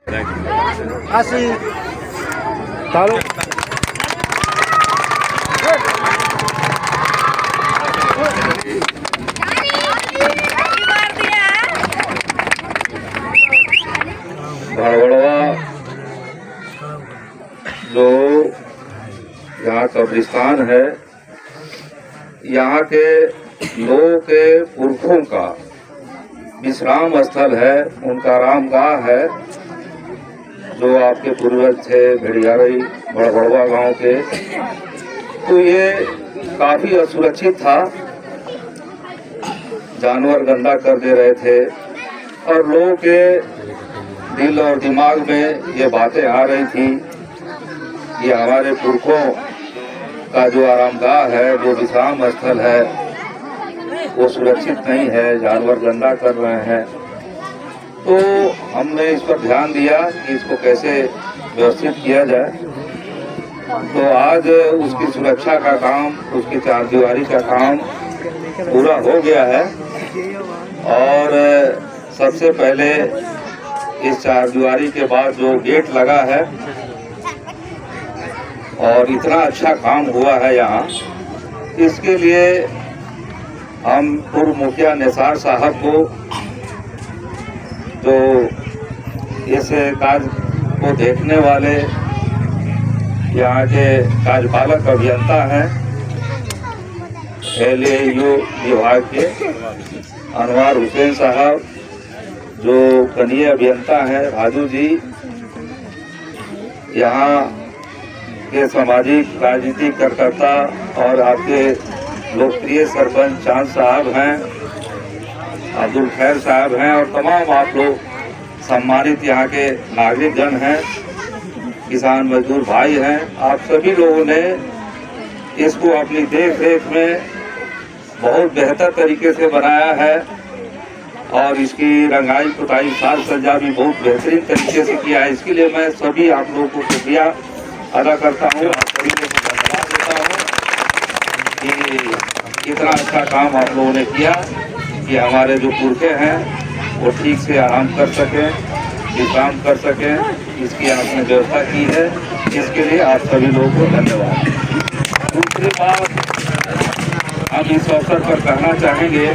Así. Claro. भड़वड़वा जो यहाँ कब्रिस्तान है, यहाँ के लोगों के पुरखों का विश्राम स्थल है, उनका आरामगाह है। जो आपके पूर्वज थे भेड़ियारी भड़वड़वा गांव के, तो ये काफी असुरक्षित था। जानवर गंदा कर दे रहे थे और लोगों के दिल और दिमाग में ये बातें आ रही थी कि हमारे पुरखों का जो आरामगाह है, जो विश्राम स्थल है, वो सुरक्षित नहीं है, जानवर गंदा कर रहे हैं। तो हमने इस पर ध्यान दिया कि इसको कैसे व्यवस्थित किया जाए। तो आज उसकी सुरक्षा का काम, उसकी चारदीवारी का काम पूरा हो गया है। और सबसे पहले इस चारदीवारी के बाद जो गेट लगा है, और इतना अच्छा काम हुआ है यहाँ, इसके लिए हम पूर्व मुखिया निसार साहब को, जो इस कार्य को देखने वाले यहाँ के कार्यपालक अभियंता हैं, LAU विभाग के अनवर हुसैन साहब, जो कनीय अभियंता हैं राजू जी, यहाँ के सामाजिक राजनीतिक कार्यकर्ता और आपके लोकप्रिय सरपंच चांद साहब हैं, अब्दुल खैर साहब हैं, और तमाम आप लोग सम्मानित यहाँ के नागरिक जन हैं, किसान मजदूर भाई हैं। आप सभी लोगों ने इसको अपनी देख रेख में बहुत बेहतर तरीके से बनाया है और इसकी रंगाई पुताई साज सज्जा भी बहुत बेहतरीन तरीके से किया है। इसके लिए मैं सभी आप लोगों को शुक्रिया अदा करता हूँ, आप सभी को धन्यवाद देता हूँ कि इतना अच्छा काम आप लोगों ने किया कि हमारे जो पुरखे हैं वो ठीक से आराम कर सकें, विश्राम कर सकें। इसकी आपने व्यवस्था की है, इसके लिए आप सभी लोगों को धन्यवाद। दूसरी बात हम इस अवसर पर कहना चाहेंगे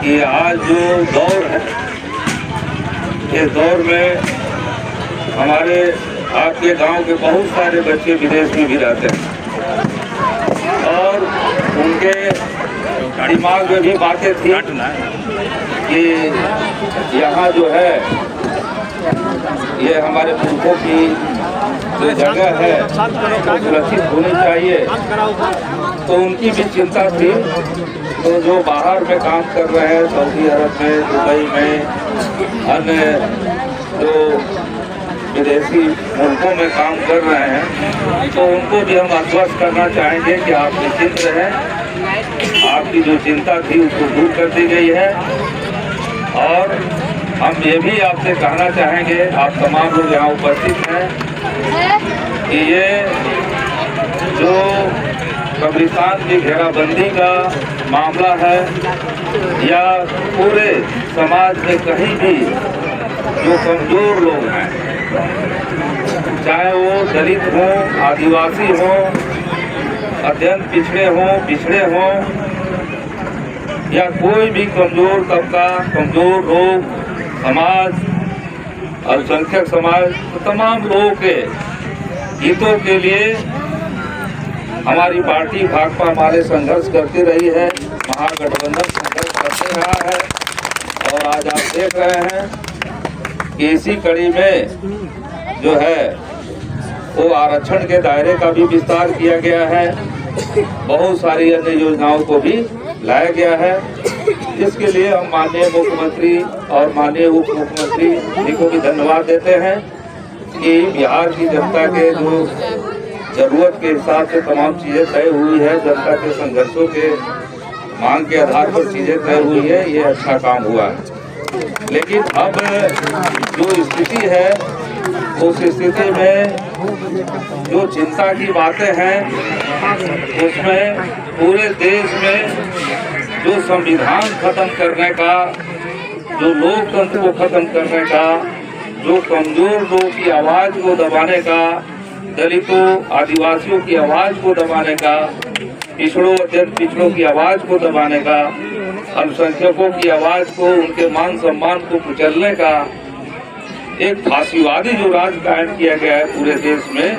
कि आज जो दौर है, इस दौर में हमारे आपके गांव के बहुत सारे बच्चे विदेश में भी रहते हैं और उनके दिमाग में भी बातें थी कि यहाँ जो है ये हमारे पुरखों की जो जगह है वो सुरक्षित होनी चाहिए। तो उनकी भी चिंता थी। तो जो बाहर में काम कर रहे हैं, सऊदी अरब में, दुबई में, अन्य जो विदेशी मुल्कों में काम कर रहे हैं, तो उनको भी हम आश्वस्त करना चाहेंगे कि आप निश्चिंत रहें। आपकी जो चिंता थी उसको दूर कर दी गई है। और हम ये भी आपसे कहना चाहेंगे, आप तमाम लोग यहाँ उपस्थित हैं, कि ये जो कब्रिस्तान की घेराबंदी का मामला है या पूरे समाज में कहीं भी जो कमजोर लोग हैं, चाहे वो दलित हों, आदिवासी हों, अत्यंत पिछड़े हों या कोई भी कमजोर तबका, कमजोर लोग, समाज, अल्पसंख्यक समाज, तो तमाम लोगों के हितों के लिए हमारी पार्टी भाकपा हमारे संघर्ष करती रही है, महागठबंधन संघर्ष करते रहा है। और आज आप देख रहे हैं कि इसी कड़ी में जो है वो आरक्षण के दायरे का भी विस्तार किया गया है, बहुत सारी अन्य योजनाओं को भी लाया गया है। इसके लिए हम माननीय मुख्यमंत्री और माननीय उप मुख्यमंत्री जी को भी धन्यवाद देते हैं कि बिहार की जनता के जो जरूरत के हिसाब से तमाम चीजें तय हुई है, जनता के संघर्षों के मांग के आधार पर चीजें तय हुई है, ये अच्छा काम हुआ है। लेकिन अब जो स्थिति है, उस स्थिति में जो चिंता की बातें हैं, उसमें पूरे देश में जो संविधान खत्म करने का, जो लोकतंत्र को खत्म करने का जो कमजोर लोगों की आवाज को दबाने का, दलितों आदिवासियों की आवाज को दबाने का, पिछड़ों जन पिछड़ों की आवाज को दबाने का, अल्पसंख्यकों की आवाज को, उनके मान सम्मान को कुचलने का एक फांसीवादी जो राज कायम किया गया है पूरे देश में,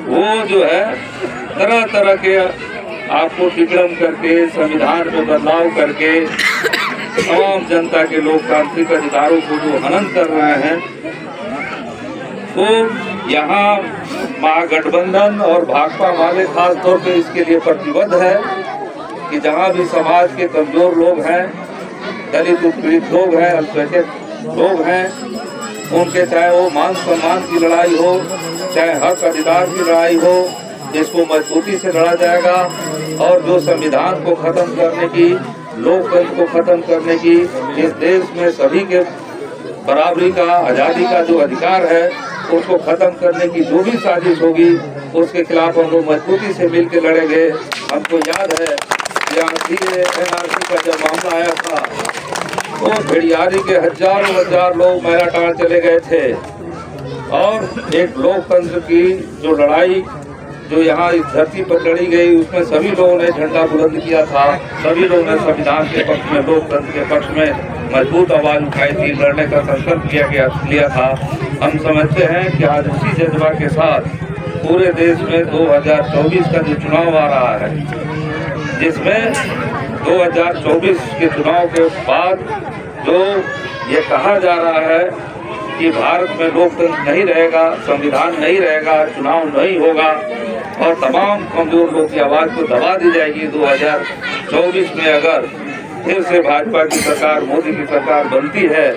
वो जो है तरह तरह के आपको टिकड़म करके, संविधान में बदलाव करके तमाम जनता के लोकतांत्रिक अधिकारों को जो हनन कर रहे हैं, तो यहाँ महागठबंधन और भाकपा वाले खास तौर पे इसके लिए प्रतिबद्ध है कि जहाँ भी समाज के कमजोर लोग हैं, दलित उत्पीड़ित लोग हैं, अल्पसंख्यक लोग हैं, उनके चाहे वो मान सम्मान की लड़ाई हो, चाहे हक अधिकार की लड़ाई हो, इसको मजबूती से लड़ा जाएगा। और जो संविधान को खत्म करने की, लोकतंत्र को खत्म करने की, इस देश में सभी के बराबरी का, आज़ादी का जो अधिकार है उसको खत्म करने की जो भी साजिश होगी, उसके खिलाफ हम लोग मजबूती से मिल के लड़ेंगे। हमको याद है NRC का जब मामला आया था तो भेड़ियारी के हजार लोग मैराटांड चले गए थे, और एक लोकतंत्र की जो लड़ाई जो यहाँ इस धरती पर लड़ी गई, उसमें सभी लोगों ने झंडा बुलंद किया था, सभी लोगों ने संविधान के पक्ष में, लोकतंत्र के पक्ष में मजबूत आवाज उठाई थी, लड़ने का संकल्प लिया था। हम समझते हैं कि आज उसी जज्बा के साथ पूरे देश में 2024 का जो चुनाव आ रहा है, जिसमें 2024 के चुनाव के बाद जो ये कहा जा रहा है कि भारत में लोकतंत्र नहीं रहेगा, संविधान नहीं रहेगा, चुनाव नहीं होगा और तमाम कमजोर लोगों की आवाज को दबा दी जाएगी 2024 में, अगर फिर से भाजपा की सरकार, मोदी की सरकार बनती है।